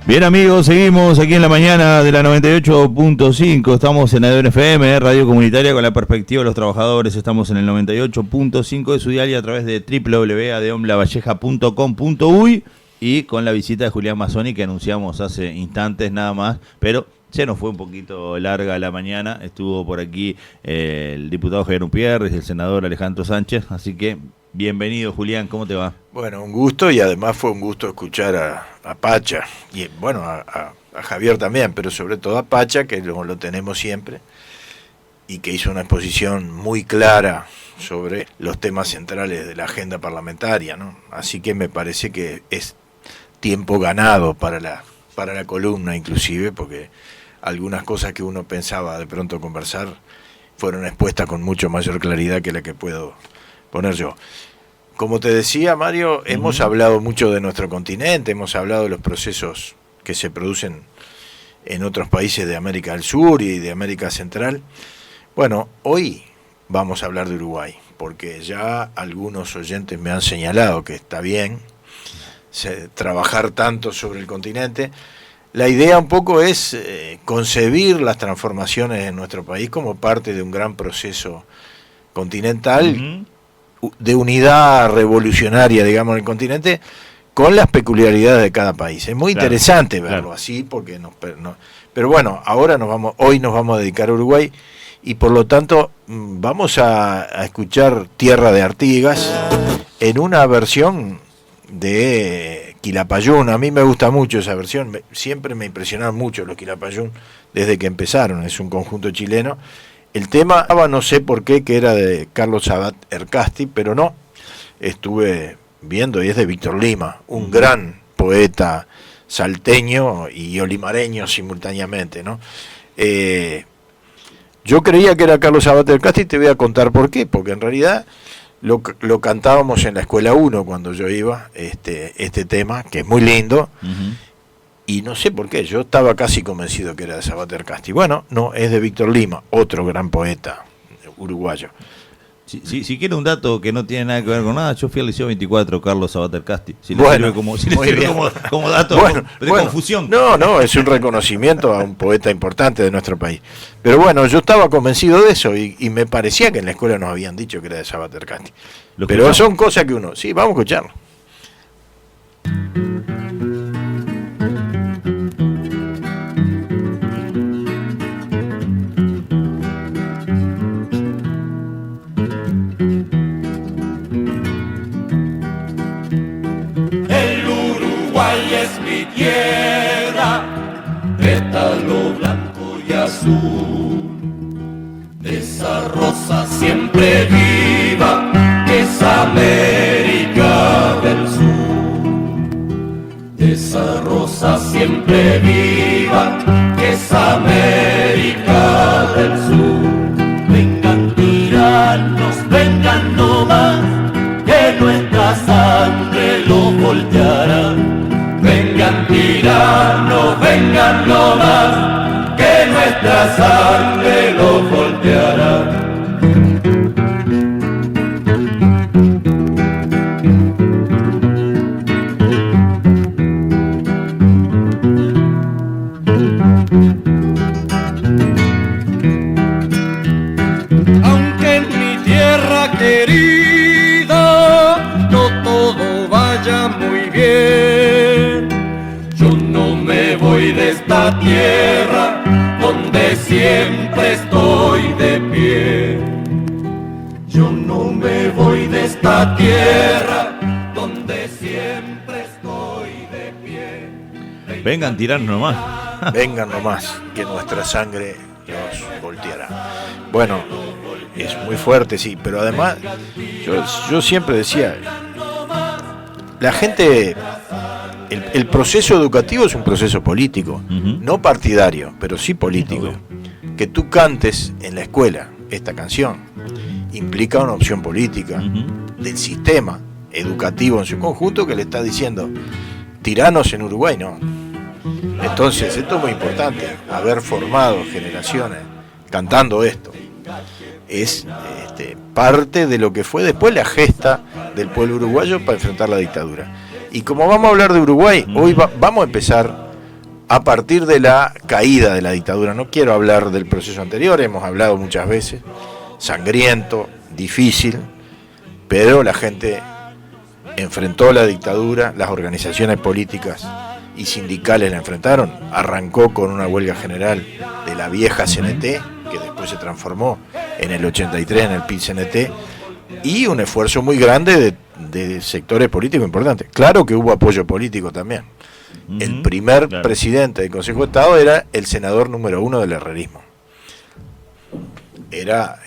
Bien amigos, seguimos aquí en la mañana de la 98.5, estamos en ADN FM, Radio Comunitaria con la perspectiva de los trabajadores, estamos en el 98.5 de su dial y a través de www.adeonlavalleja.com.uy y con la visita de Julián Mazzoni que anunciamos hace instantes nada más, pero se nos fue un poquito larga la mañana, estuvo por aquí el diputado Javier Upierres y el senador Alejandro Sánchez, así que bienvenido Julián, ¿cómo te va? Bueno, un gusto y además fue un gusto escuchar a Pacha y bueno, a Javier también, pero sobre todo a Pacha, que lo tenemos siempre y que hizo una exposición muy clara sobre los temas centrales de la agenda parlamentaria, ¿no? Así que me parece que es tiempo ganado para la columna inclusive, porque algunas cosas que uno pensaba de pronto conversar fueron expuestas con mucho mayor claridad que la que puedo poner yo. Como te decía, Mario, hemos hablado mucho de nuestro continente, hemos hablado de los procesos que se producen en otros países de América del Sur y de América Central. Bueno, hoy vamos a hablar de Uruguay, porque ya algunos oyentes me han señalado que está bien trabajar tanto sobre el continente. La idea un poco es concebir las transformaciones en nuestro país como parte de un gran proceso continental, de unidad revolucionaria, digamos, en el continente, con las peculiaridades de cada país. Es muy interesante verlo así, porque pero bueno, hoy nos vamos a dedicar a Uruguay, y por lo tanto vamos a escuchar Tierra de Artigas en una versión de Quilapayún. A mí me gusta mucho esa versión, siempre me impresionaron mucho los Quilapayún desde que empezaron, es un conjunto chileno. El tema, no sé por qué, que era de Carlos Sabat Ercasti, pero no, estuve viendo y es de Víctor Lima, un gran poeta salteño y olimareño simultáneamente, ¿no? Yo creía que era Carlos Sabat Ercasti y te voy a contar por qué, porque en realidad lo cantábamos en la Escuela 1 cuando yo iba, este tema, que es muy lindo, y no sé por qué, yo estaba casi convencido que era de Sabat Ercasti. Bueno, no, es de Víctor Lima, otro gran poeta uruguayo. Si quiere un dato que no tiene nada que ver con nada, yo fui al Liceo 24, Carlos Sabat Ercasti. Si bueno, le sirve como dato de confusión. No, es un reconocimiento a un poeta importante de nuestro país. Pero bueno, yo estaba convencido de eso y me parecía que en la escuela nos habían dicho que era de Sabat Ercasti. Pero son cosas que uno... Sí, vamos a escucharlo. Tierra, pétalo blanco y azul, de esa rosa siempre viva, que es América del Sur, de esa rosa siempre viva, que es América del Sur. Vengan tiranos, vengan nomás, que nuestra sangre lo volteará. Vengan tiranos, vengan nomás, que nuestra sangre lo volteará. Aunque en mi tierra querida no todo vaya muy bien, voy de esta tierra donde siempre estoy de pie. Yo no me voy de esta tierra donde siempre estoy de pie. Vengan tiranos nomás. Vengan nomás, que nuestra sangre los volteará. Bueno, es muy fuerte, sí, pero además yo siempre decía, la gente... El proceso educativo es un proceso político, no partidario, pero sí político. Que tú cantes en la escuela esta canción implica una opción política del sistema educativo en su conjunto que le está diciendo tiranos en Uruguay, no. Entonces, esto es muy importante, haber formado generaciones cantando esto. Es parte de lo que fue después la gesta del pueblo uruguayo para enfrentar la dictadura. Y como vamos a hablar de Uruguay, hoy vamos a empezar a partir de la caída de la dictadura. No quiero hablar del proceso anterior, hemos hablado muchas veces, sangriento, difícil, pero la gente enfrentó la dictadura, las organizaciones políticas y sindicales la enfrentaron, arrancó con una huelga general de la vieja CNT, que después se transformó en el 83 en el PIT-CNT, y un esfuerzo muy grande de sectores políticos importantes. Claro que hubo apoyo político también. El primer presidente del Consejo de Estado era el senador número 1 del herrerismo. Era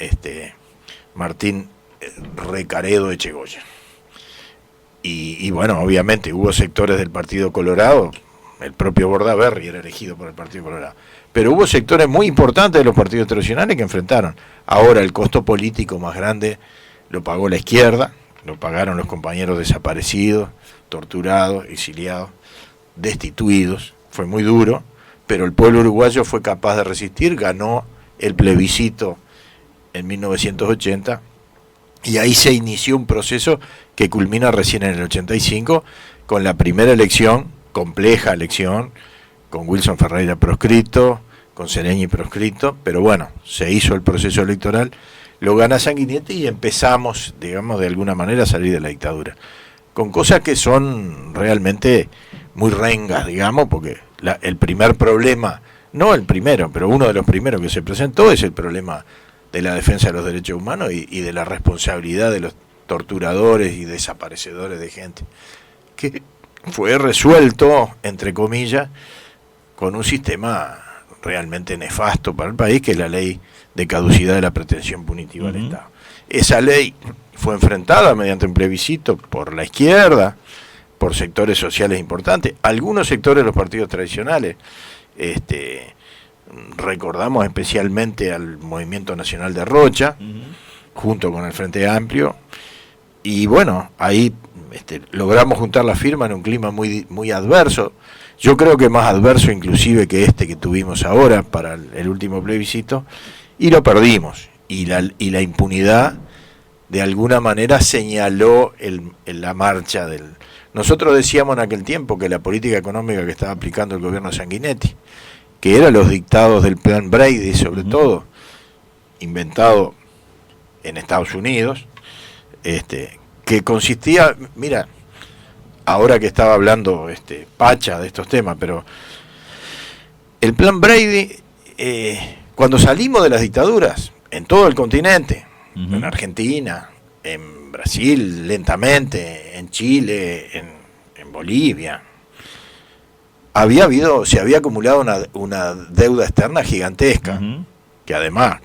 Martín Recaredo Echegoyen. Y bueno, obviamente hubo sectores del Partido Colorado, el propio Bordaberry era elegido por el Partido Colorado, pero hubo sectores muy importantes de los partidos tradicionales que enfrentaron. Ahora el costo político más grande lo pagó la izquierda, lo pagaron los compañeros desaparecidos, torturados, exiliados, destituidos, fue muy duro, pero el pueblo uruguayo fue capaz de resistir, ganó el plebiscito en 1980, y ahí se inició un proceso que culmina recién en el 85 con la primera elección, compleja elección, con Wilson Ferreira proscrito, con Sereñi proscrito, pero bueno, se hizo el proceso electoral, lo gana Sanguinetti y empezamos, digamos, de alguna manera a salir de la dictadura, con cosas que son realmente muy rengas, digamos, porque el primer problema, no el primero, pero uno de los primeros que se presentó es el problema de la defensa de los derechos humanos y de la responsabilidad de los torturadores y desaparecedores de gente, que fue resuelto, entre comillas, con un sistema realmente nefasto para el país, que es la ley de caducidad de la pretensión punitiva del Estado. Esa ley fue enfrentada mediante un plebiscito por la izquierda, por sectores sociales importantes, algunos sectores de los partidos tradicionales, recordamos especialmente al Movimiento Nacional de Rocha, junto con el Frente Amplio, y bueno, ahí logramos juntar la firma en un clima muy, muy adverso, yo creo que más adverso inclusive que que tuvimos ahora para el último plebiscito, y lo perdimos, y la impunidad de alguna manera señaló la marcha del... Nosotros decíamos en aquel tiempo que la política económica que estaba aplicando el gobierno Sanguinetti, que eran los dictados del plan Brady, sobre todo, inventado en Estados Unidos, que consistía, mira, ahora que estaba hablando Pacha de estos temas, pero el plan Brady, cuando salimos de las dictaduras, en todo el continente, en Argentina, en Brasil lentamente, en Chile, en Bolivia, se había acumulado una deuda externa gigantesca, que además,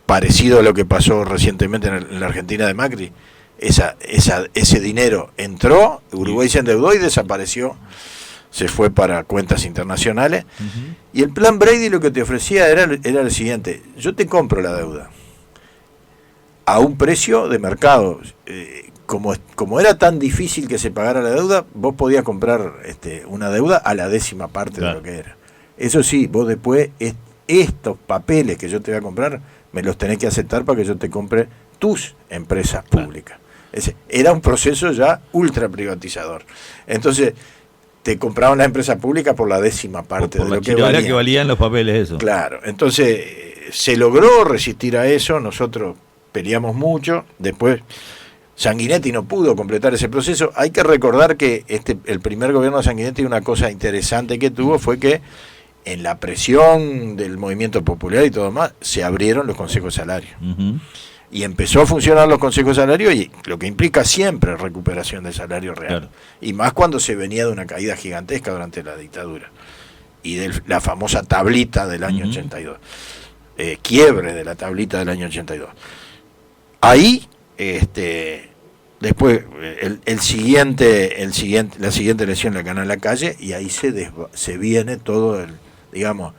parecido a lo que pasó recientemente en la Argentina de Macri, ese dinero entró, Uruguay se endeudó y desapareció, se fue para cuentas internacionales, y el plan Brady lo que te ofrecía era el siguiente: yo te compro la deuda a un precio de mercado, como era tan difícil que se pagara la deuda, vos podías comprar una deuda a la 10ª parte de lo que era. Eso sí, vos después estos papeles que yo te voy a comprar me los tenés que aceptar para que yo te compre tus empresas públicas. Era un proceso ya ultra privatizador. Entonces te compraban las empresas públicas por la 10ª parte de lo que valían. Que valían los papeles eso. Claro, entonces se logró resistir a eso, nosotros peleamos mucho, después Sanguinetti no pudo completar ese proceso. Hay que recordar que el primer gobierno de Sanguinetti, una cosa interesante que tuvo fue que en la presión del movimiento popular y todo más, se abrieron los consejos de salario. Y empezó a funcionar los consejos de salario, y lo que implica siempre recuperación del salario real. Claro. Y más cuando se venía de una caída gigantesca durante la dictadura. Y de la famosa tablita del año 82. Quiebre de la tablita del año 82. Ahí, después, la siguiente elección la gana en la calle, y ahí se viene todo digamos,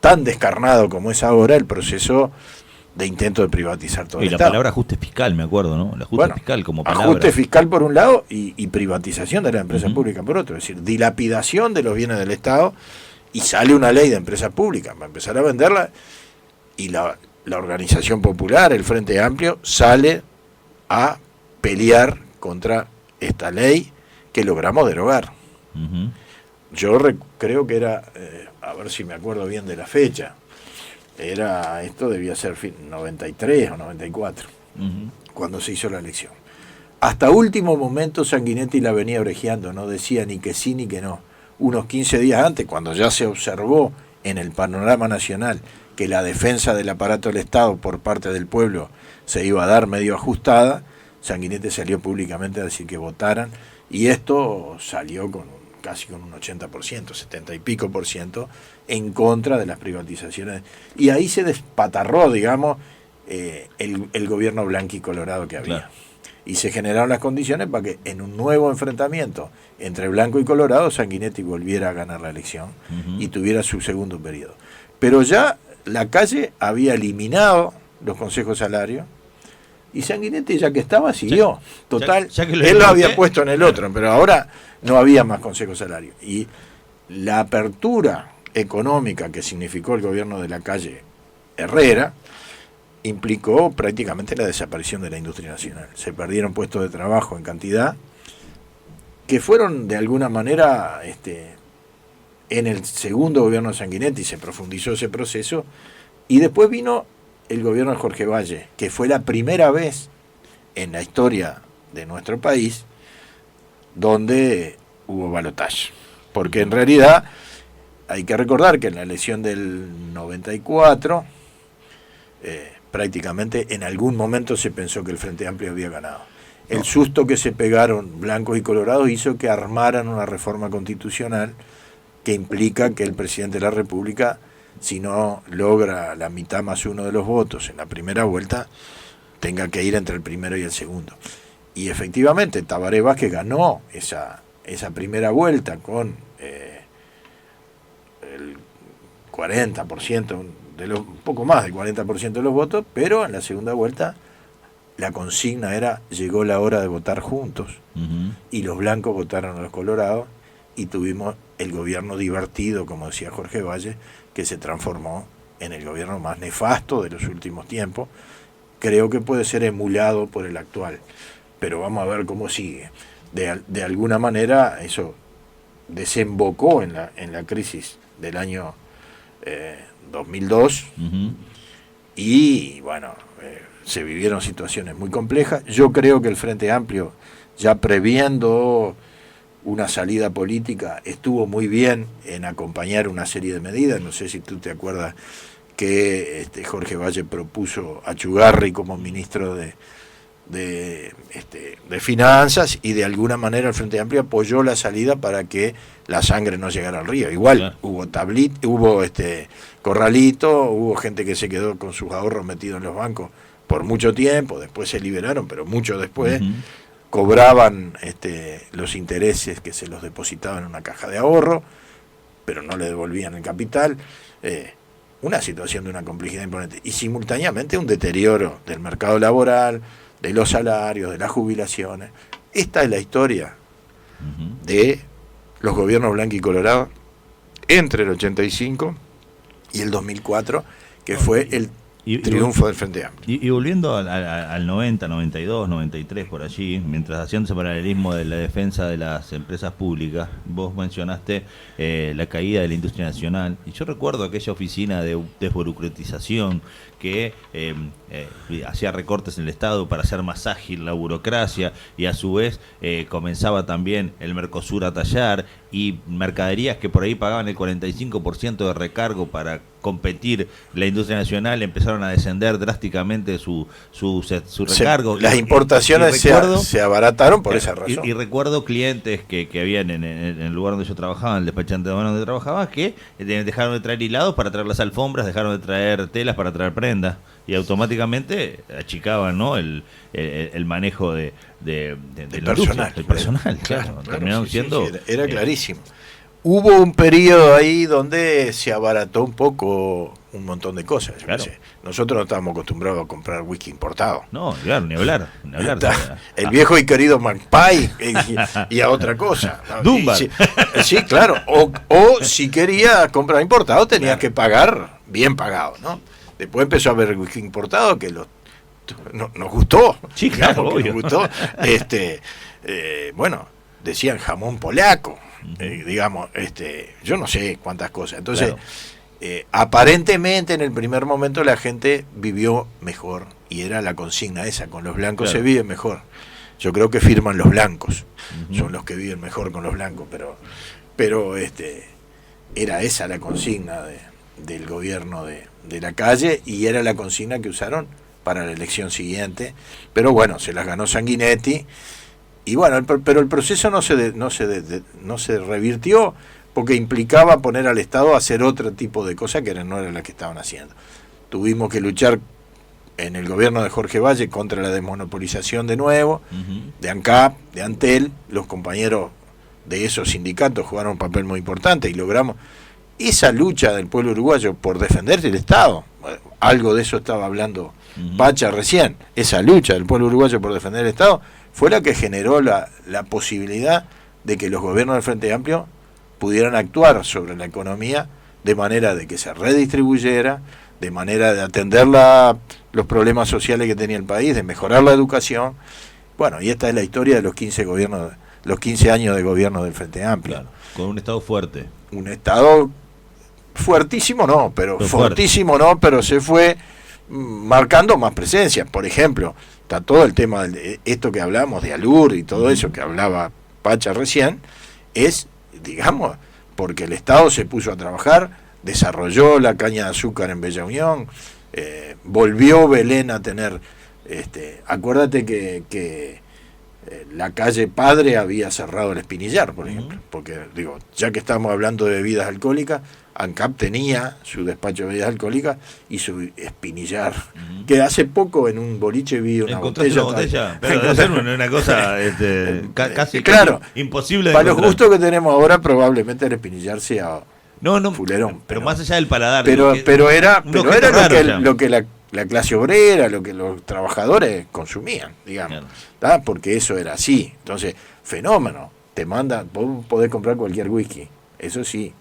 tan descarnado como es ahora el proceso de intento de privatizar todo el Estado. Y la palabra ajuste fiscal, me acuerdo, ¿no? El ajuste fiscal como palabra. Ajuste fiscal por un lado y privatización de la empresa pública por otro. Es decir, dilapidación de los bienes del Estado, y sale una ley de empresa pública para empezar a venderla, y la organización popular, el Frente Amplio, sale a pelear contra esta ley que logramos derogar. Ujú. Yo creo que era, a ver si me acuerdo bien de la fecha, esto debía ser 93 o 94, Ujú. cuando se hizo la elección. Hasta último momento Sanguinetti la venía orejeando, no decía ni que sí ni que no. Unos 15 días antes, cuando ya se observó en el panorama nacional que la defensa del aparato del Estado por parte del pueblo se iba a dar medio ajustada, Sanguinetti salió públicamente a decir que votaran, y esto salió casi con un 80%, 70 y pico por ciento, en contra de las privatizaciones. Y ahí se despatarró, digamos, el gobierno blanco y colorado que había. Claro. Y se generaron las condiciones para que en un nuevo enfrentamiento entre blanco y colorado Sanguinetti volviera a ganar la elección y tuviera su segundo periodo. Pero ya la calle había eliminado los consejos salarios y Sanguinetti, ya que estaba, siguió. Total, ya que él lo había puesto en el otro, pero ahora no había más consejos salarios. Y la apertura económica que significó el gobierno de la calle Herrera implicó prácticamente la desaparición de la industria nacional. Se perdieron puestos de trabajo en cantidad que fueron de alguna manera en el segundo gobierno de Sanguinetti se profundizó ese proceso, y después vino el gobierno de Jorge Valle, que fue la primera vez en la historia de nuestro país donde hubo balotaje. Porque en realidad hay que recordar que en la elección del 94 prácticamente en algún momento se pensó que el Frente Amplio había ganado. El susto que se pegaron blancos y colorados hizo que armaran una reforma constitucional que implica que el presidente de la República, si no logra la mitad más uno de los votos en la primera vuelta, tenga que ir entre el primero y el segundo. Y efectivamente Tabaré Vázquez ganó esa primera vuelta con el 40%, un poco más del 40% de los votos, pero en la segunda vuelta la consigna era: llegó la hora de votar juntos. Y los blancos votaron a los colorados y tuvimos el gobierno divertido, como decía Jorge Valle, que se transformó en el gobierno más nefasto de los últimos tiempos. Creo que puede ser emulado por el actual, pero vamos a ver cómo sigue. De alguna manera eso desembocó en la crisis del año 2002, y bueno, se vivieron situaciones muy complejas. Yo creo que el Frente Amplio, ya previendo una salida política, estuvo muy bien en acompañar una serie de medidas. No sé si tú te acuerdas que Jorge Valle propuso a Chugarri como ministro de Finanzas, y de alguna manera el Frente Amplio apoyó la salida para que la sangre no llegara al río. Igual, claro, hubo corralito, hubo gente que se quedó con sus ahorros metidos en los bancos por mucho tiempo, después se liberaron, pero mucho después cobraban los intereses que se los depositaban en una caja de ahorro, pero no le devolvían el capital. Una situación de una complejidad imponente, y simultáneamente un deterioro del mercado laboral, de los salarios, de las jubilaciones. Esta es la historia de los gobiernos blanco y colorado entre el 85 y el 2004, que fue el triunfo del Frente Amplio. Y volviendo al 90, 92, 93, por allí, mientras haciendo ese paralelismo de la defensa de las empresas públicas, vos mencionaste la caída de la industria nacional, y yo recuerdo aquella oficina de desburocratización que hacía recortes en el Estado para hacer más ágil la burocracia, y a su vez comenzaba también el Mercosur a tallar, y mercaderías que por ahí pagaban el 45% de recargo para competir la industria nacional empezaron a descender drásticamente su recargo. Las importaciones se abarataron por esa razón. Y recuerdo clientes que habían en el lugar donde yo trabajaba, en el despachante de mano donde trabajaba, que dejaron de traer hilados para traer las alfombras, dejaron de traer telas para traer prendas, y automáticamente achicaban, ¿no?, el manejo del personal. El personal, claro. Terminaron siendo... Sí, era clarísimo. Hubo un periodo ahí donde se abarató un poco un montón de cosas. Claro. Nosotros no estábamos acostumbrados a comprar whisky importado. No, claro, ni hablar. El viejo y querido Magpie y a otra cosa. Dunbar. Sí, claro. O si quería comprar importado tenías que pagar bien pagado, ¿no? Después empezó a haber el whisky importado que nos gustó. Sí, claro, obvio. Nos gustó. Bueno, decían jamón polaco, digamos, yo no sé cuántas cosas. Entonces, aparentemente en el primer momento la gente vivió mejor, y era la consigna esa, con los blancos se vive mejor. Yo creo que firman los blancos, son los que viven mejor con los blancos, pero era esa la consigna del gobierno de la calle, y era la consigna que usaron para la elección siguiente. Pero bueno, se las ganó Sanguinetti, y bueno, pero el proceso no se revirtió, porque implicaba poner al Estado a hacer otro tipo de cosas que no eran las que estaban haciendo. Tuvimos que luchar en el gobierno de Jorge Valle contra la desmonopolización de nuevo, de ANCAP, de Antel. Los compañeros de esos sindicatos jugaron un papel muy importante, y logramos esa lucha del pueblo uruguayo por defender el Estado. Algo de eso estaba hablando Pacha recién. Esa lucha del pueblo uruguayo por defender el Estado fue la que generó la posibilidad de que los gobiernos del Frente Amplio pudieran actuar sobre la economía de manera de que se redistribuyera, de manera de atender los problemas sociales que tenía el país, de mejorar la educación. Bueno, y esta es la historia de los 15 años de gobierno del Frente Amplio. Claro, con un Estado fuerte. Un Estado fuertísimo no, pero fortísimo no, pero se fue marcando más presencia. Por ejemplo, está todo el tema de esto que hablamos de Alur y todo eso que hablaba Pacha recién, es, digamos, porque el Estado se puso a trabajar, desarrolló la caña de azúcar en Bella Unión, volvió Belén a tener, acuérdate que la calle Padre había cerrado el Espinillar, por ejemplo, porque, digo, ya que estamos hablando de bebidas alcohólicas, ANCAP tenía su despacho de bebidas alcohólicas y su Espinillar, que hace poco en un boliche vi una botella, pero debe ser una cosa casi imposible de para encontrar. los gustos que tenemos ahora, probablemente el Espinillar sea fulerón, pero más allá del paladar, pero era raro, lo que la clase obrera, lo que los trabajadores consumían, digamos, claro. Porque eso era así. Entonces, fenómeno, te manda, vos podés comprar cualquier whisky, eso sí,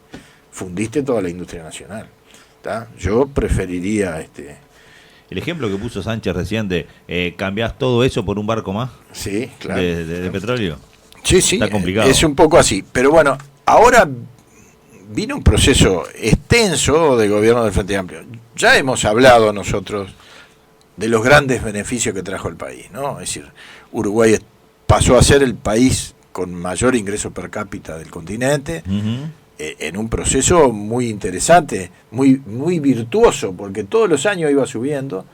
fundiste toda la industria nacional, ¿tá? Yo preferiría el ejemplo que puso Sánchez recién de cambiás todo eso por un barco más, sí, claro, de petróleo. Sí, está complicado. Es un poco así, pero bueno, ahora vino un proceso extenso de gobierno del Frente Amplio. Ya hemos hablado nosotros de los grandes beneficios que trajo el país, ¿no? Es decir, Uruguay pasó a ser el país con mayor ingreso per cápita del continente, en un proceso muy interesante, muy, muy virtuoso, porque todos los años iba subiendo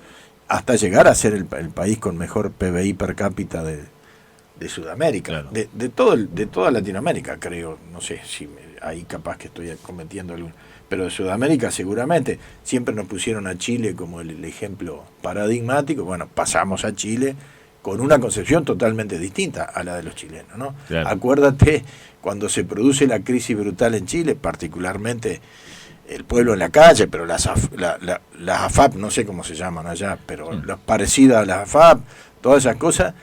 hasta llegar a ser el país con mejor PBI per cápita de Sudamérica, claro. de toda Latinoamérica, creo. No sé si ahí capaz que estoy cometiendo algún, pero de Sudamérica seguramente. Siempre nos pusieron a Chile como el ejemplo paradigmático. Bueno, pasamos a Chile con una concepción totalmente distinta a la de los chilenos, ¿no? Claro. Acuérdate cuando se produce la crisis brutal en Chile, particularmente el pueblo en la calle, pero las AFAP, no sé cómo se llaman allá, pero las parecidas a las AFAP, todas esas cosas,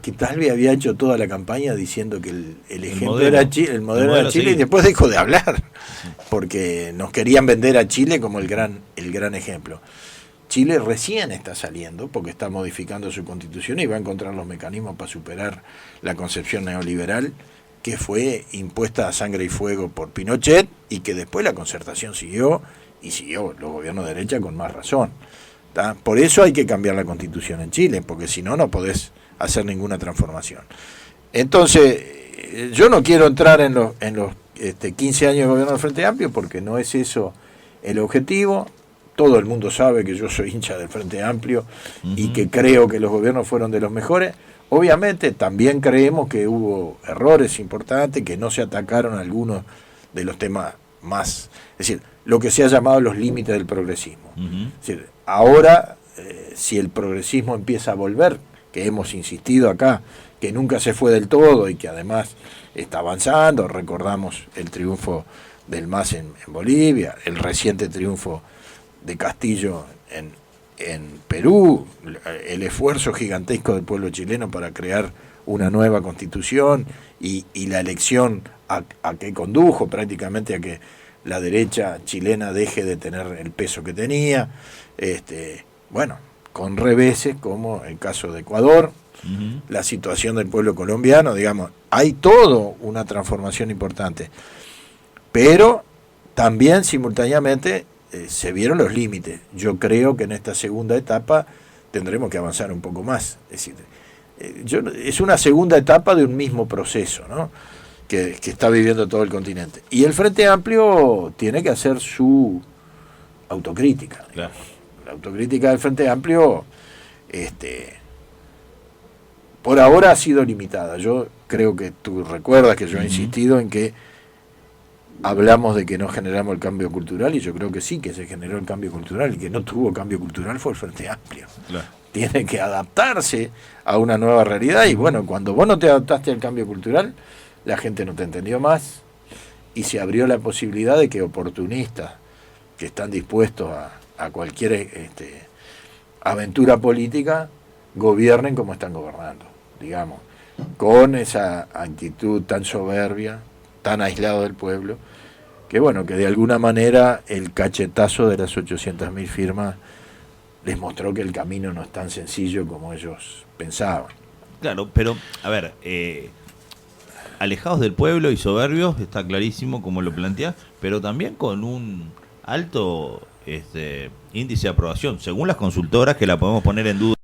que Talvi había hecho toda la campaña diciendo que el ejemplo era Chile, el modelo era Chile, y después dejó de hablar, porque nos querían vender a Chile como el gran ejemplo. Chile recién está saliendo, porque está modificando su constitución y va a encontrar los mecanismos para superar la concepción neoliberal que fue impuesta a sangre y fuego por Pinochet, y que después la Concertación siguió, y siguió los gobiernos de derecha con más razón. ¿Tá? Por eso hay que cambiar la constitución en Chile, porque si no, no podés hacer ninguna transformación. Entonces, yo no quiero entrar en los 15 años de gobierno del Frente Amplio, porque no es eso el objetivo. Todo el mundo sabe que yo soy hincha del Frente Amplio y que creo que los gobiernos fueron de los mejores. Obviamente también creemos que hubo errores importantes, que no se atacaron algunos de los temas más, es decir, lo que se ha llamado los límites del progresismo. Es decir, ahora, si el progresismo empieza a volver, que hemos insistido acá, que nunca se fue del todo y que además está avanzando, recordamos el triunfo del MAS en Bolivia, el reciente triunfo de Castillo en Perú, el esfuerzo gigantesco del pueblo chileno para crear una nueva constitución y la elección a que condujo prácticamente a que la derecha chilena deje de tener el peso que tenía, bueno, con reveses como el caso de Ecuador, la situación del pueblo colombiano, digamos, hay todo una transformación importante, pero también simultáneamente se vieron los límites. Yo creo que en esta segunda etapa tendremos que avanzar un poco más. Es decir, es una segunda etapa de un mismo proceso, ¿no? que está viviendo todo el continente. Y el Frente Amplio tiene que hacer su autocrítica. Claro. La autocrítica del Frente Amplio por ahora ha sido limitada. Yo creo que tú recuerdas que yo he insistido en que hablamos de que no generamos el cambio cultural, y yo creo que sí que se generó el cambio cultural, y que no tuvo cambio cultural fue el Frente Amplio. Claro. Tiene que adaptarse a una nueva realidad, y bueno, cuando vos no te adaptaste al cambio cultural, la gente no te entendió más, y se abrió la posibilidad de que oportunistas que están dispuestos a cualquier aventura política gobiernen como están gobernando, digamos, con esa actitud tan soberbia, tan aislado del pueblo, que bueno, que de alguna manera el cachetazo de las 800.000 firmas les mostró que el camino no es tan sencillo como ellos pensaban. Claro, pero, a ver, alejados del pueblo y soberbios, está clarísimo como lo plantea, pero también con un alto índice de aprobación, según las consultoras, que la podemos poner en duda.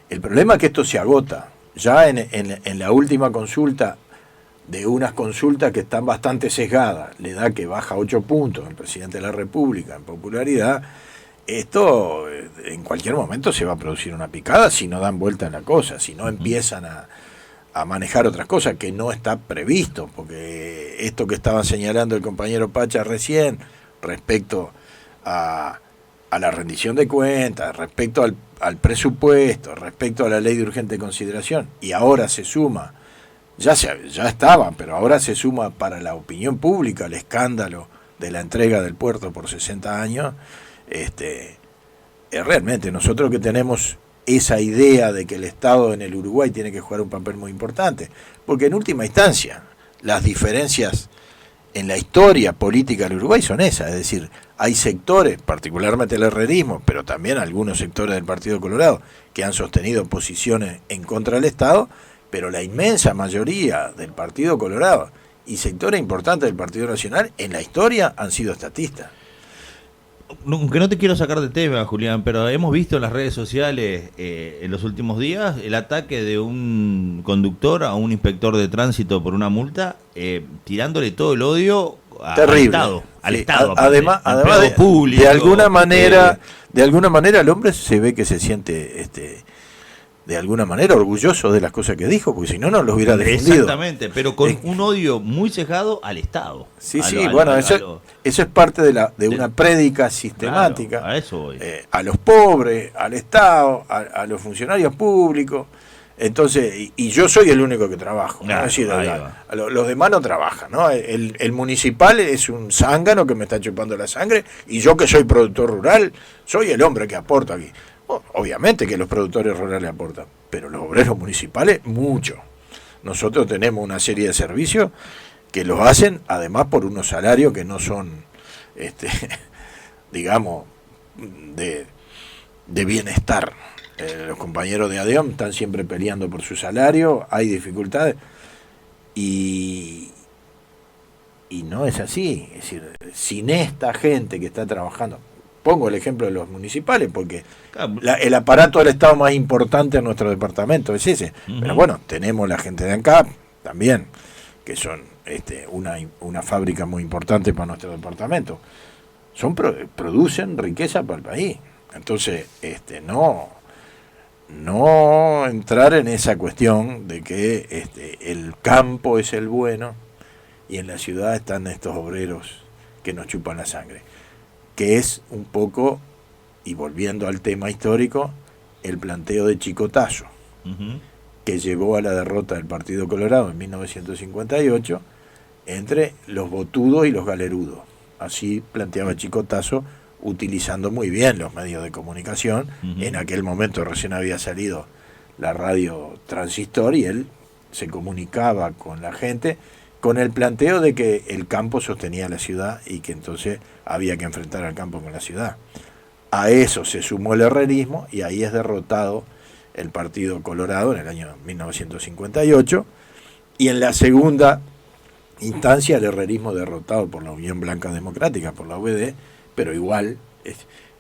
El problema es que esto se agota. Ya en la última consulta, de unas consultas que están bastante sesgadas, le da que baja 8 puntos el presidente de la República en popularidad. Esto en cualquier momento se va a producir una picada si no dan vuelta en la cosa, si no empiezan a manejar otras cosas, que no está previsto, porque esto que estaba señalando el compañero Pacha recién, respecto a la rendición de cuentas, respecto al presupuesto, respecto a la ley de urgente consideración, y ahora se suma, ya estaba, pero ahora se suma para la opinión pública el escándalo de la entrega del puerto por 60 años, realmente nosotros que tenemos esa idea de que el Estado en el Uruguay tiene que jugar un papel muy importante, porque en última instancia las diferencias en la historia política del Uruguay son esas, es decir, hay sectores, particularmente el herrerismo, pero también algunos sectores del Partido Colorado, que han sostenido posiciones en contra del Estado, pero la inmensa mayoría del Partido Colorado y sectores importantes del Partido Nacional en la historia han sido estatistas. Aunque no te quiero sacar de tema, Julián, pero hemos visto en las redes sociales en los últimos días el ataque de un conductor a un inspector de tránsito por una multa, tirándole todo el odio terrible. Al Estado. Además público, de alguna manera el hombre se ve que se siente de alguna manera orgulloso de las cosas que dijo, porque si no, no los hubiera defendido. Exactamente, pero con un odio muy cejado al Estado. Eso es parte de una prédica sistemática. Claro, a eso voy. A los pobres, al Estado, a los funcionarios públicos. Entonces, y yo soy el único que trabajo, ¿no? Es decir, los demás no trabajan, ¿no? El municipal es un zángano que me está chupando la sangre, y yo, que soy productor rural, soy el hombre que aporta aquí. Obviamente que los productores rurales aportan, pero los obreros municipales mucho. Nosotros tenemos una serie de servicios que los hacen además por unos salarios que no son digamos de bienestar. Los compañeros de ADEOM están siempre peleando por su salario, hay dificultades, y no es así. Es decir, sin esta gente que está trabajando, pongo el ejemplo de los municipales, porque el aparato del Estado más importante en nuestro departamento es ese. Pero bueno, tenemos la gente de ANCAP también, que son una fábrica muy importante para nuestro departamento. Producen riqueza para el país. Entonces, no entrar en esa cuestión de que el campo es el bueno y en la ciudad están estos obreros que nos chupan la sangre, que es un poco, y volviendo al tema histórico, el planteo de Chicotazo, que llevó a la derrota del Partido Colorado en 1958, entre los botudos y los galerudos. Así planteaba Chicotazo, utilizando muy bien los medios de comunicación. En aquel momento recién había salido la radio transistor y él se comunicaba con la gente con el planteo de que el campo sostenía la ciudad y que entonces había que enfrentar al campo con la ciudad. A eso se sumó el herrerismo y ahí es derrotado el Partido Colorado en el año 1958, y en la segunda instancia el herrerismo derrotado por la Unión Blanca Democrática, por la UBD, pero igual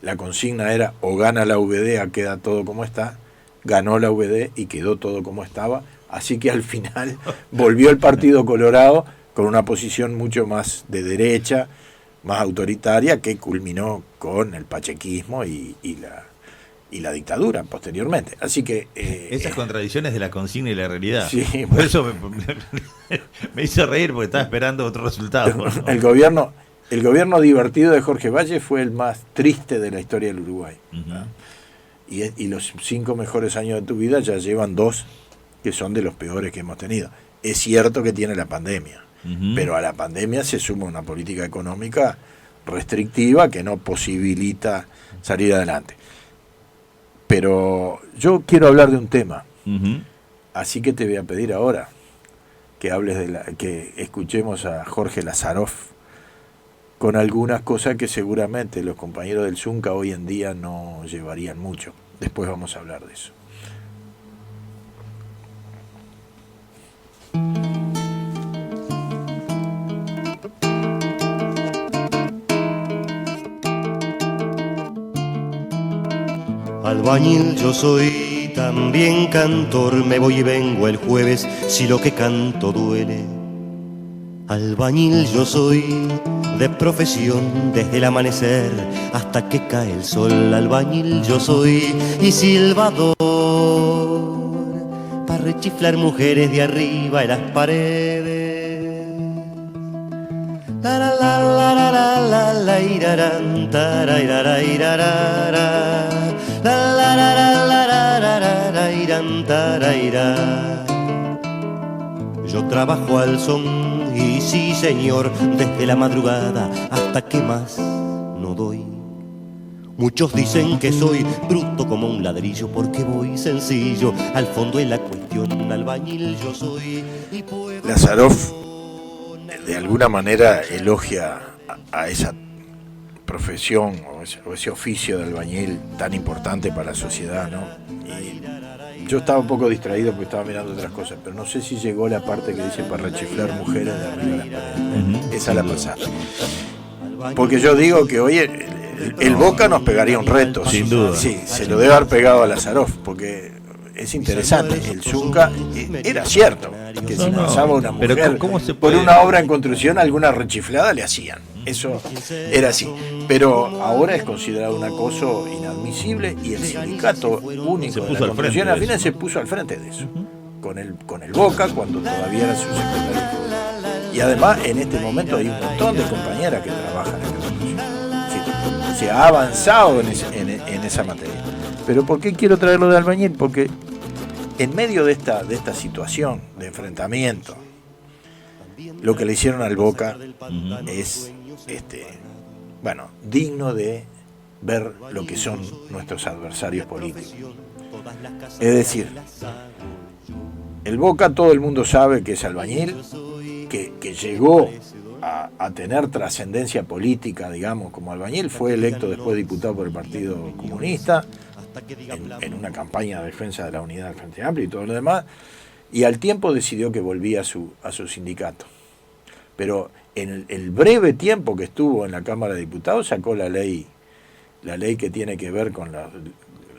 la consigna era o gana la UBD o queda todo como está. Ganó la UBD y quedó todo como estaba, así que al final volvió el Partido Colorado con una posición mucho más de derecha, más autoritaria, que culminó con el pachequismo y la dictadura posteriormente. Así que esas contradicciones de la consigna y la realidad. Sí, por bueno. eso me hizo reír, porque estaba esperando otro resultado, ¿no? El gobierno divertido de Jorge Valle fue el más triste de la historia del Uruguay. Y los 5 mejores años de tu vida ya llevan 2 que son de los peores que hemos tenido. Es cierto que tiene la pandemia, pero a la pandemia se suma una política económica restrictiva que no posibilita salir adelante. Pero yo quiero hablar de un tema, así que te voy a pedir ahora que hables que escuchemos a Jorge Lazaroff con algunas cosas que seguramente los compañeros del Zunca hoy en día no llevarían mucho. Después vamos a hablar de eso. Albañil yo soy, también cantor, me voy y vengo el jueves si lo que canto duele. Albañil yo soy, de profesión desde el amanecer hasta que cae el sol. Albañil yo soy y silbador, para rechiflar mujeres de arriba en las paredes. La la la la la la la la irarán, tarairara irarara. La la la la la la la la la irán, tarairá. Yo trabajo al son y sí señor, desde la madrugada hasta que más no doy. Muchos dicen que soy bruto como un ladrillo porque voy sencillo, al fondo es la cuestión. Albañil yo soy y puedo... Lazaroff de alguna manera elogia a esa profesión o ese oficio de albañil tan importante para la sociedad, ¿no? Y yo estaba un poco distraído porque estaba mirando otras cosas, pero no sé si llegó la parte que dice para rechiflar mujeres de arriba de las paredes. Esa la pasaste. Porque yo digo que hoy el Boca nos pegaría un reto. Sin duda. Sí, se lo debe haber pegado a Lazaroff, porque es interesante. El Zunca era cierto que si pasaba una mujer pero ¿cómo se por puede? una obra en construcción, alguna rechiflada le hacían. Eso era así. Pero ahora es considerado un acoso inadmisible y el sindicato único de la construcción al final se puso al frente de eso. Con el Boca, cuando todavía era su secretario. Y además, en este momento hay un montón de compañeras que trabajan en la construcción. Sí, se ha avanzado en esa materia. Pero ¿por qué quiero traerlo de albañil? Porque en medio de esta situación de enfrentamiento, lo que le hicieron al Boca es digno de ver lo que son nuestros adversarios políticos. Es decir, el Boca todo el mundo sabe que es albañil, que llegó a tener trascendencia política, digamos, como albañil, fue electo después diputado por el Partido Comunista, en una campaña de defensa de la unidad del Frente Amplio y todo lo demás, y al tiempo decidió que volvía a su sindicato. Pero en el breve tiempo que estuvo en la Cámara de Diputados sacó la ley que tiene que ver con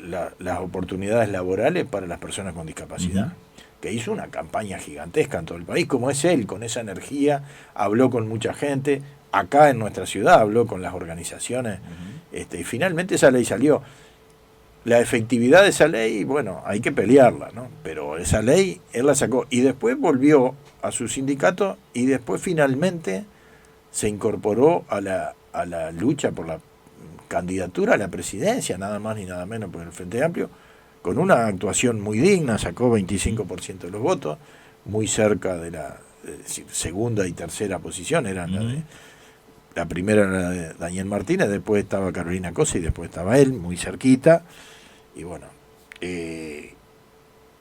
las oportunidades laborales para las personas con discapacidad, que hizo una campaña gigantesca en todo el país, como es él, con esa energía, habló con mucha gente, acá en nuestra ciudad habló con las organizaciones, y finalmente esa ley salió. La efectividad de esa ley, bueno, hay que pelearla, ¿no? Pero esa ley él la sacó y después volvió a su sindicato y después finalmente se incorporó a la lucha por la candidatura a la presidencia, nada más ni nada menos por el Frente Amplio, con una actuación muy digna, sacó 25% de los votos, muy cerca de segunda y tercera posición eran la primera era de Daniel Martínez, después estaba Carolina Cosa y después estaba él, muy cerquita, y bueno,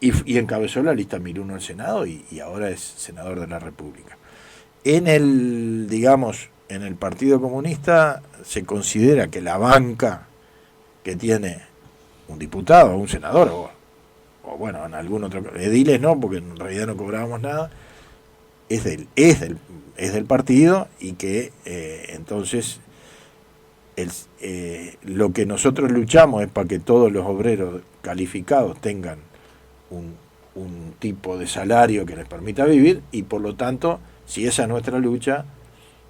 y encabezó la lista 1001 al Senado y ahora es senador de la República. En el Partido Comunista se considera que la banca que tiene un diputado o un senador, o bueno, en algún otro, ediles no, porque en realidad no cobrábamos nada, es del partido, y que entonces lo que nosotros luchamos es para que todos los obreros calificados tengan un tipo de salario que les permita vivir, y por lo tanto, si esa es nuestra lucha,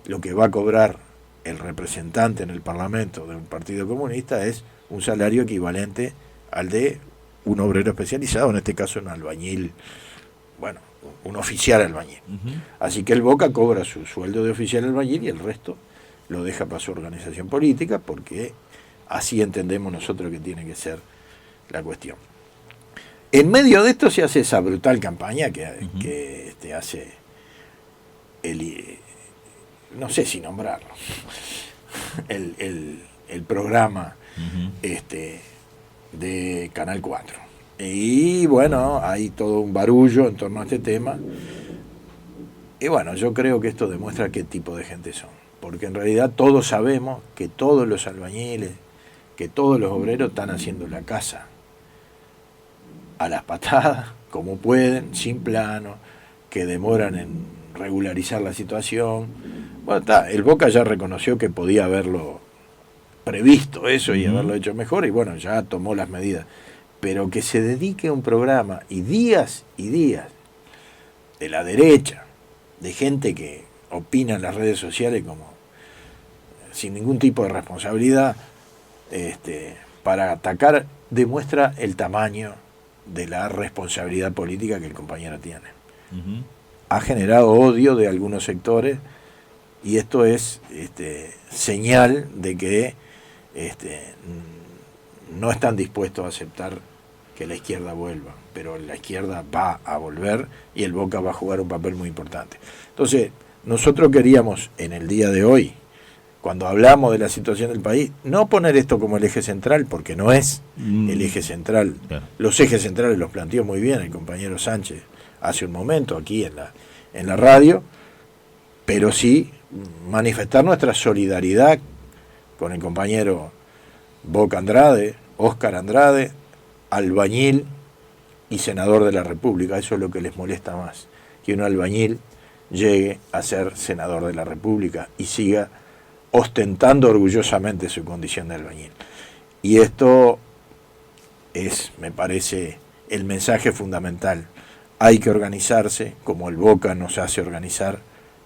lo que va a cobrar el representante en el Parlamento de un partido comunista es un salario equivalente al de un obrero especializado, en este caso un albañil, bueno, un oficial albañil. Así que el Boca cobra su sueldo de oficial albañil y el resto lo deja para su organización política, porque así entendemos nosotros que tiene que ser la cuestión. En medio de esto se hace esa brutal campaña que hace no sé si nombrarlo, el programa de Canal 4. Y bueno, hay todo un barullo en torno a este tema. Y bueno, yo creo que esto demuestra qué tipo de gente son. Porque en realidad todos sabemos que todos los albañiles, que todos los obreros están haciendo la casa a las patadas, como pueden, sin plano, que demoran en regularizar la situación. Bueno, el Boca ya reconoció que podía haberlo previsto eso y haberlo hecho mejor, y bueno, ya tomó las medidas. Pero que se dedique a un programa y días de la derecha, de gente que opina en las redes sociales como sin ningún tipo de responsabilidad, para atacar, demuestra el tamaño de la responsabilidad política que el compañero tiene. Ha generado odio de algunos sectores, y esto es señal de que no están dispuestos a aceptar que la izquierda vuelva, pero la izquierda va a volver y el Boca va a jugar un papel muy importante. Entonces, nosotros queríamos en el día de hoy, cuando hablamos de la situación del país, no poner esto como el eje central, porque no es el eje central. Claro. Los ejes centrales los planteó muy bien el compañero Sánchez hace un momento aquí en la radio, pero sí manifestar nuestra solidaridad con el compañero Boca Andrade, Óscar Andrade, albañil y senador de la República. Eso es lo que les molesta más, que un albañil llegue a ser senador de la República y siga ostentando orgullosamente su condición de albañil. Y esto es, me parece, el mensaje fundamental. Hay que organizarse, como el Boca nos hace organizar,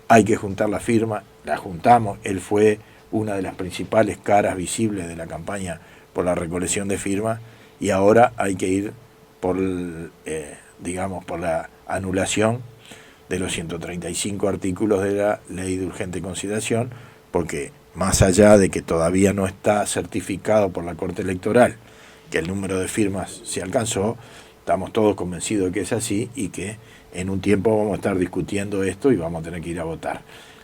hay que juntar la firma, la juntamos, él fue una de las principales caras visibles de la campaña por la recolección de firmas, y ahora hay que ir por la anulación de los 135 artículos de la Ley de Urgente Consideración, porque más allá de que todavía no está certificado por la Corte Electoral que el número de firmas se alcanzó, estamos todos convencidos de que es así y que en un tiempo vamos a estar discutiendo esto y vamos a tener que ir a votar.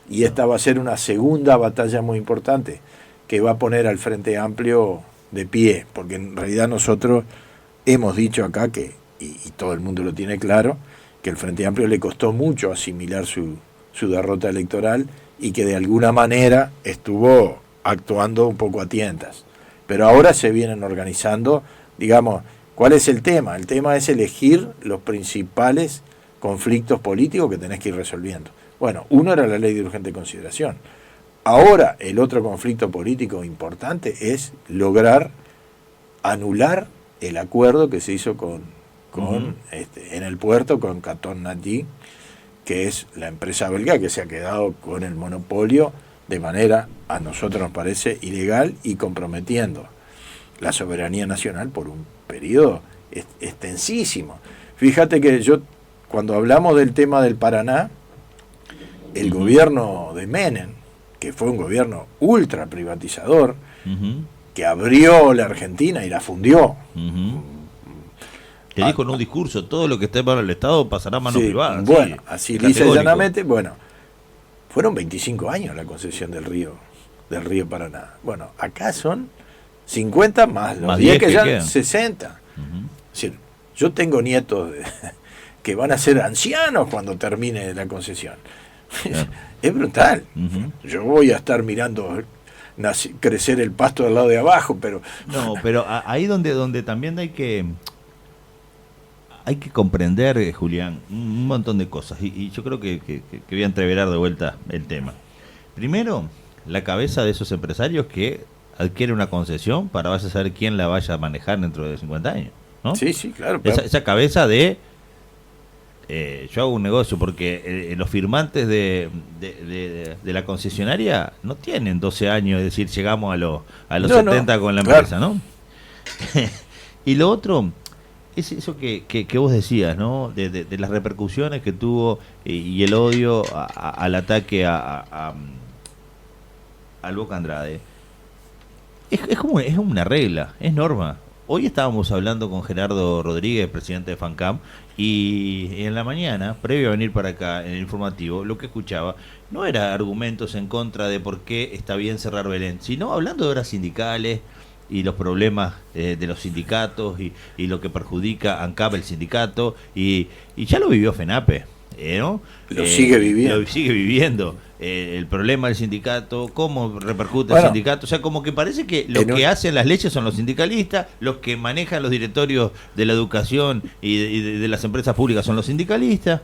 Y esta va a ser una segunda batalla muy importante que va a poner al Frente Amplio de pie, porque en realidad nosotros hemos dicho acá que, y todo el mundo lo tiene claro, que el Frente Amplio le costó mucho asimilar su derrota electoral y que de alguna manera estuvo actuando un poco a tientas. Pero ahora se vienen organizando, digamos, ¿cuál es el tema? El tema es elegir los principales conflictos políticos que tenés que ir resolviendo. Bueno, uno era la Ley de Urgente Consideración. Ahora el otro conflicto político importante es lograr anular el acuerdo que se hizo en el puerto con Caton Nati, que es la empresa belga que se ha quedado con el monopolio de manera, a nosotros nos parece, ilegal y comprometiendo la soberanía nacional por un periodo extensísimo. Fíjate que cuando hablamos del tema del Paraná, el gobierno de Menem, que fue un gobierno ultra privatizador, que abrió la Argentina y la fundió, Que dijo en un discurso, todo lo que esté para el Estado pasará a manos Sí, privadas. bueno, Sí, así es dice categórico. llanamente, bueno, fueron 25 años la concesión del río Paraná. Bueno, acá son 50 más los Más 10 10 que que ya, quedan. 60. Ujú. Es decir, yo tengo nietos que van a ser ancianos cuando termine la concesión. Claro. Es brutal. Ujú. Yo voy a estar mirando crecer el pasto del lado de abajo, pero No, pero ahí donde también hay que comprender, Julián, un montón de cosas. Y yo creo que voy a entreverar de vuelta el tema. Primero, la cabeza de esos empresarios que adquiere una concesión para vaya a saber quién la vaya a manejar dentro de 50 años, ¿no? sí, claro. Esa cabeza de yo hago un negocio, porque los firmantes de la concesionaria no tienen 12 años, es decir, llegamos a los No, 70 con la claro. empresa, ¿no? Y lo otro es eso que vos decías, ¿no? De las repercusiones que tuvo y el odio al ataque al Boca Andrade. Es una regla, es norma. Hoy estábamos hablando con Gerardo Rodríguez, presidente de FANCAM, y en la mañana, previo a venir para acá en el informativo, lo que escuchaba no era argumentos en contra de por qué está bien cerrar Belén, sino hablando de horas sindicales y los problemas de los sindicatos y lo que perjudica a ANCAP, el sindicato, y ya lo vivió FENAPE, ¿no? Lo sigue viviendo. Lo sigue viviendo. El problema del sindicato, cómo repercute Bueno, el sindicato, o sea, como que parece que los que hacen las leyes son los sindicalistas, los que manejan los directorios de la educación y de las empresas públicas son los sindicalistas.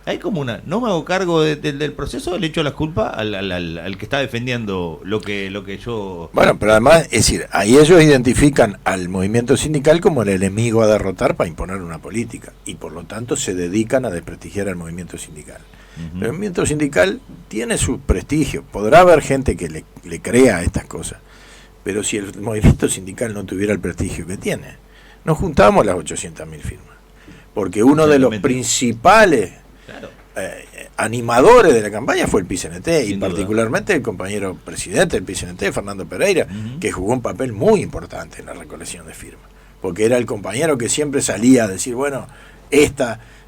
Hay como no me hago cargo del proceso, le echo las culpas al que está defendiendo lo que yo... Bueno, pero además, es decir, ahí ellos identifican al movimiento sindical como el enemigo a derrotar para imponer una política, y por lo tanto se dedican a desprestigiar al movimiento sindical. Ujú. El movimiento sindical tiene su prestigio, podrá haber gente que le crea a estas cosas, pero si el movimiento sindical no tuviera el prestigio que tiene, no juntamos las 800.000 firmas, porque uno de los Exactamente. principales Claro. animadores de la campaña fue el PCNT, y Sin duda. particularmente el compañero presidente del PCNT, Fernando Pereira, Ujú. que jugó un papel muy importante en la recolección de firmas, porque era el compañero que siempre salía a decir, bueno,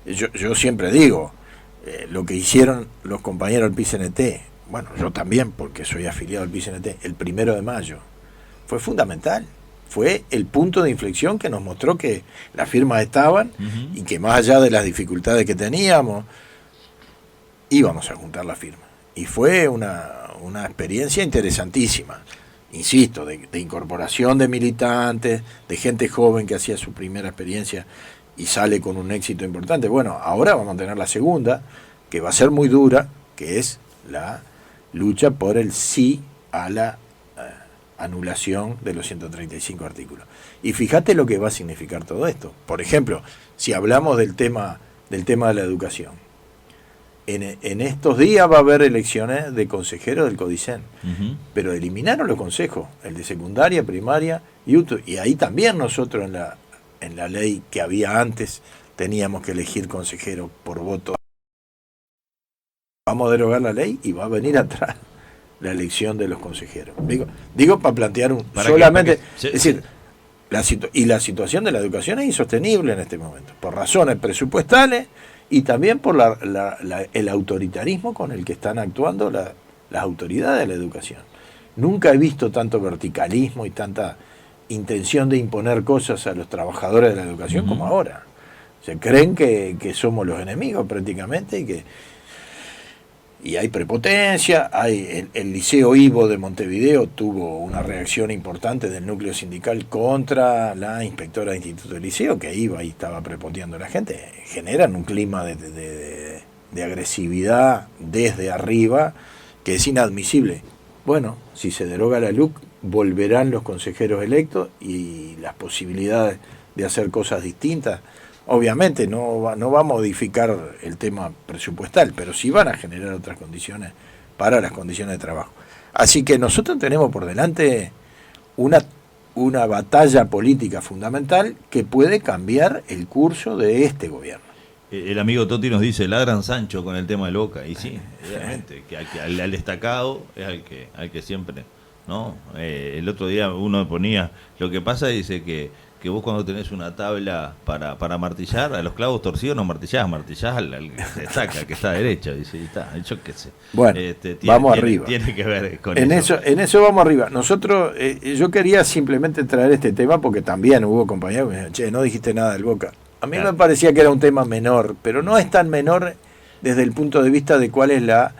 yo siempre digo, lo que hicieron los compañeros del PCNT, bueno, yo también, porque soy afiliado al PCNT, el 1 de mayo, fue fundamental. Fue el punto de inflexión que nos mostró que las firmas estaban, Ujú. y que más allá de las dificultades que teníamos, íbamos a juntar la firma. Y fue una experiencia interesantísima, insisto, de incorporación de militantes, de gente joven que hacía su primera experiencia y sale con un éxito importante. Bueno, ahora vamos a tener la segunda, que va a ser muy dura, que es la lucha por el sí a la anulación de los 135 artículos. Y fíjate lo que va a significar todo esto. Por ejemplo, si hablamos del tema de la educación, en estos días va a haber elecciones de consejeros del CODICEN, Ujú. pero eliminaron los consejos, el de secundaria, primaria y ahí también nosotros en la ley que había antes teníamos que elegir consejeros por voto. Vamos a derogar la ley y va a venir atrás la elección de los consejeros. Digo para plantear solamente, es decir, la situación de la educación es insostenible en este momento, por razones presupuestales y también por el autoritarismo con el que están actuando las autoridades de la educación. Nunca he visto tanto verticalismo y tanta intención de imponer cosas a los trabajadores de la educación como ahora. Se creen que somos los enemigos prácticamente y hay prepotencia. El Liceo Ivo de Montevideo tuvo una reacción importante del núcleo sindical contra la inspectora de Instituto del Liceo, que iba y estaba prepoteando a la gente. Generan un clima de agresividad desde arriba que es inadmisible. Bueno, si se deroga la LUC, volverán los consejeros electos y las posibilidades de hacer cosas distintas. Obviamente no va a modificar el tema presupuestal, pero sí van a generar otras condiciones para las condiciones de trabajo. Así que nosotros tenemos por delante una batalla política fundamental que puede cambiar el curso de este gobierno. El amigo Toti nos dice, ladran Sancho con el tema del Boca, y sí, realmente, que al destacado es al que siempre, ¿no? El otro día uno ponía, lo que pasa dice que que vos cuando tenés una tabla para martillar, a los clavos torcidos no martillás al que se saca, que está derecho, dice, y está, yo qué sé. Bueno, vamos arriba. Tiene que ver con eso. En eso vamos arriba. Nosotros, yo quería simplemente traer este tema porque también hubo compañeros que me dijeron, che, no dijiste nada del Boca. A mí me parecía que era un tema menor, pero no es tan menor desde el punto de vista de cuál es la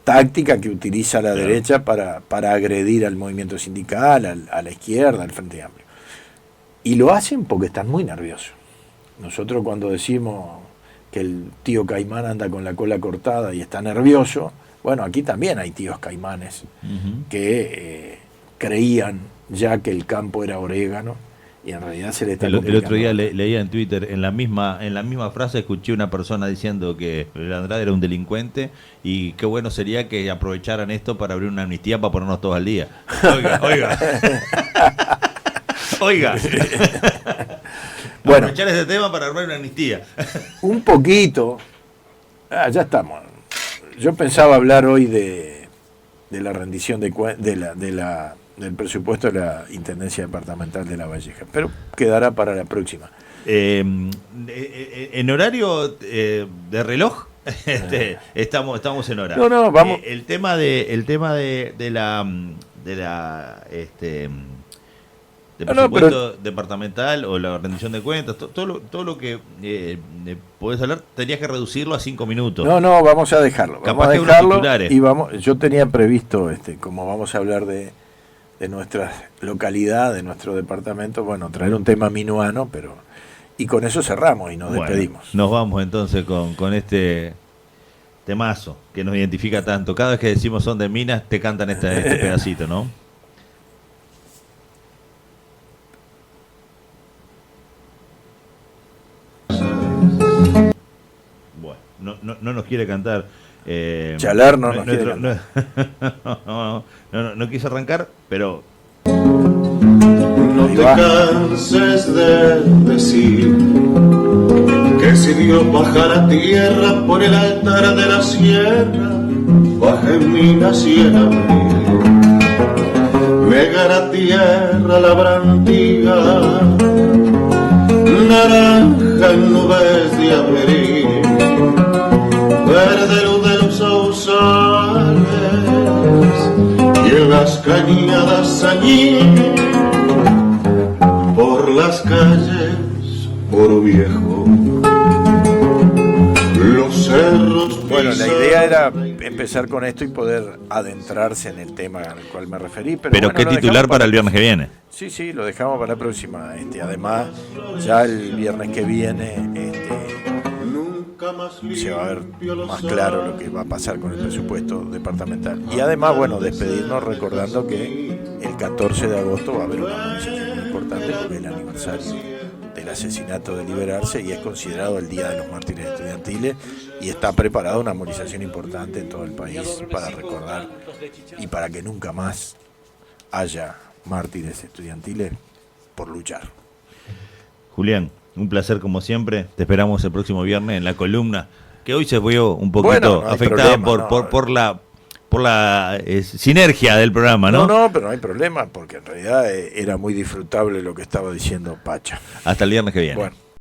táctica que utiliza la derecha para agredir al movimiento sindical, a la izquierda, al Frente Amplio. Y lo hacen porque están muy nerviosos. Nosotros cuando decimos que el tío Caimán anda con la cola cortada y está nervioso, bueno, aquí también hay tíos caimanes que creían ya que el campo era orégano y en realidad se le está el otro día leía en Twitter, en la misma frase escuché una persona diciendo que el Andrade era un delincuente y qué bueno sería que aprovecharan esto para abrir una amnistía para ponernos todos al día. Oiga. Bueno, aprovechar ese tema para armar una amnistía. Un poquito. Ya estamos. Yo pensaba hablar hoy de la rendición del presupuesto de la Intendencia Departamental de La Valleja, pero quedará para la próxima. En horario de reloj estamos en hora. No, vamos. El tema de la de presupuesto departamental o la rendición de cuentas, todo lo que podés hablar, tenías que reducirlo a 5 minutos. No, vamos a dejarlo. Capaz vamos a dejarlo y vamos. Yo tenía previsto, como vamos a hablar de nuestra localidad, de nuestro departamento, bueno, traer un tema minuano, y con eso cerramos y nos despedimos. Nos vamos entonces con este temazo que nos identifica tanto. Cada vez que decimos Son de Minas, te cantan este pedacito, ¿no? No nos quiere cantar. Chalar no nos quiere cantar. No quiso arrancar, pero. No te canses de decir que si Dios bajara a tierra por el altar de la sierra, baja en minas y en abril, negara tierra labrantiga, naranja en nubes de abril, verde luz de los sausales y en las cañadas allí, por las calles, por viejo, los cerros. Bueno, la idea era empezar con esto y poder adentrarse en el tema al cual me referí. Pero bueno, ¿qué titular para el viernes que viene? Sí, lo dejamos para la próxima. Además, ya el viernes que viene se va a ver más claro lo que va a pasar con el presupuesto departamental. Y además, bueno, despedirnos recordando que el 14 de agosto va a haber una movilización muy importante porque es el aniversario del asesinato de Liberarse y es considerado el Día de los Mártires Estudiantiles y está preparada una movilización importante en todo el país para recordar y para que nunca más haya mártires estudiantiles por luchar. Julián, un placer como siempre. Te esperamos el próximo viernes en la columna, que hoy se vio un poquito afectada por la sinergia del programa, ¿no? No, pero no hay problema, porque en realidad era muy disfrutable lo que estaba diciendo Pacha. Hasta el viernes que viene. Bueno.